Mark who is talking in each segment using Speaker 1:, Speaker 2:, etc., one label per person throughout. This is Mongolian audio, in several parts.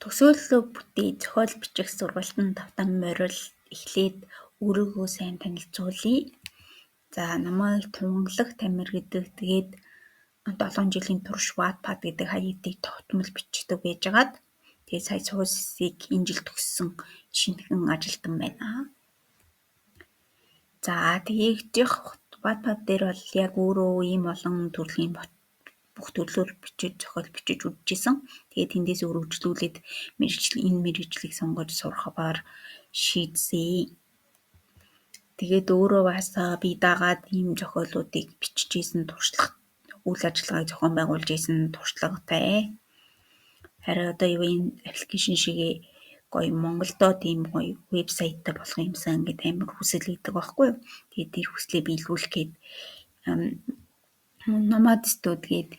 Speaker 1: Төсөөллөө бүтээ зохиол бичих сургалтын давтан морил эхлээд өөрийгөө сайн танилцуулъя. За намайг Тунгалаг Тамир гэдэг. Тэгээд 7 жилийн турш Wattpad гэдэг хаягийг тогтмол бичдэг байжгаад тэгээд сая суусыг энэ жил төгссөн шинэхэн ажилтан байна. За тэгээд Wattpad дээр бол яг өөрөө ийм олон төрлийн бүх төрлөөр бичиж зохиол бичиж үзчихсэн. Тэгээд тэндээс өргөжлүүлээд энэ мэргэжлийг сонгож сурахаар шийдсэн. Тэгээд өөрөө бас би дагаад ийм зохиолуудыг бичижсэн туршлага үйл ажиллагааг зохион байгуулж исэн туршлагатай. Харин одоо энэ аппликейшн шигээ гоё Монголдо тийм гоё вебсайттай болох юмсан гэдэг амар хүсэл өгдөг байхгүй юу. Тэгээд тэр хүслээ биелүүлэх гээд Nomad Studio гээд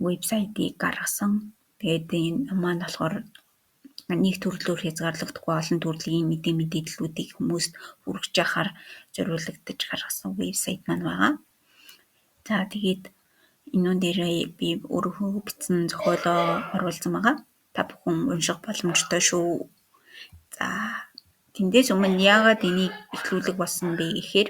Speaker 1: вебсайтыг гаргасан. Тэгээд энэ маань болохоор нэг төрлөөр хязгаарлагдахгүй олон төрлийн мэдээллүүдийг хүмүүст хүргэж яхаар зориулагдаж гаргасан вебсайт маань байгаа. За тэгээд энэ дээр би өөрөө бичсэн зохиолоо оруулсан байгаа. Та бүхэн унших боломжтой шүү. За тэндээс өмнө яагаад энийг эхлүүлэх болсон бэ гэхээр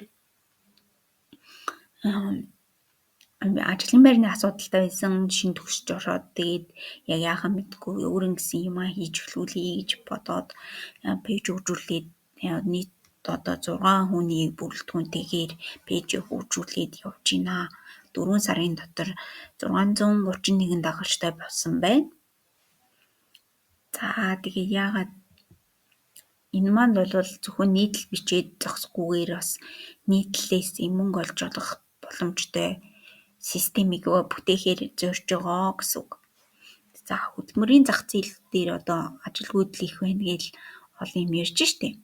Speaker 1: ажлын байрны асуудалтай байсан, шин төгсөж ороод тэгээд яг яахаа мэдгүй өөрийн гэсэн юм хийж эхлүүлэе гэж бодоод пэйж хөгжүүлээд нийт одоо 6 хүний бүрэлдэхүүнтэйгээр пэйж хөгжүүлээд явж байна. 4 сарын дотор 631 дагагчтай болсон байна. За тэгээд яагаад энэ маань бол зөвхөн нийтлэл бичээд зогсохгүйгээр бас нийтлэлээс мөнгө олж олох боломжтой системийг бүтээхээр зорж байгаа гэсэн үг. За хөдөлмөрийн зах зээл дээр одоо ажилгүйдэл их байна гэж олон юм ярьж штеп.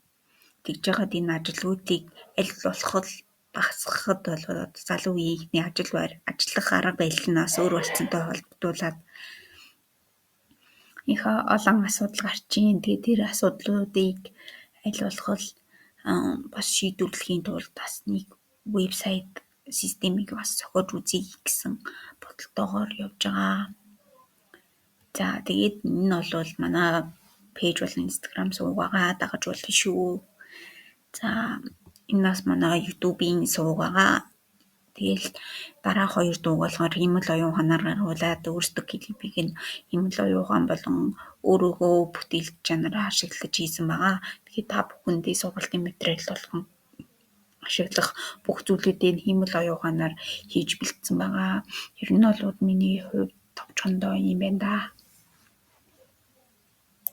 Speaker 1: Тэгж яагаад энэ ажилгүйдлийг аль болох багасгахад бол залуу үеийнхний ажиллах арга барил нь бас өөр болцсонтой холбогдуулаад их олон асуудал гарч ийн. Тэгээд тэр асуудлуудыг аль болох бас шийдвэрлэхийн тулд бас нэг вебсайт системийг бас зохиож үзье гэсэн бодолтойгоор явж байгаа. За тэгээд энэ бол манай пэйж болон Instagram сувгагаа дагаж болно шүү. За энэ бас манай YouTube-ийн сувгагаа. Тэгэл дараах 2 дууг болохоор Химэл оюун ухаанаар гаргуулад өөрсдөө клипийг нь Химэл оюун ухаан болон өөрөөгөө бүтээл чанараа ашиглаж хийсэн байгаа. Тэгэхээр та бүхэндээ сургалтын материал болгон ашиглах бүх зүйлүүдийг Химэл оюун ухаанаар хийж бэлдсэн байгаа. Ер нь бол миний хувьд товчхондоо юм байна да.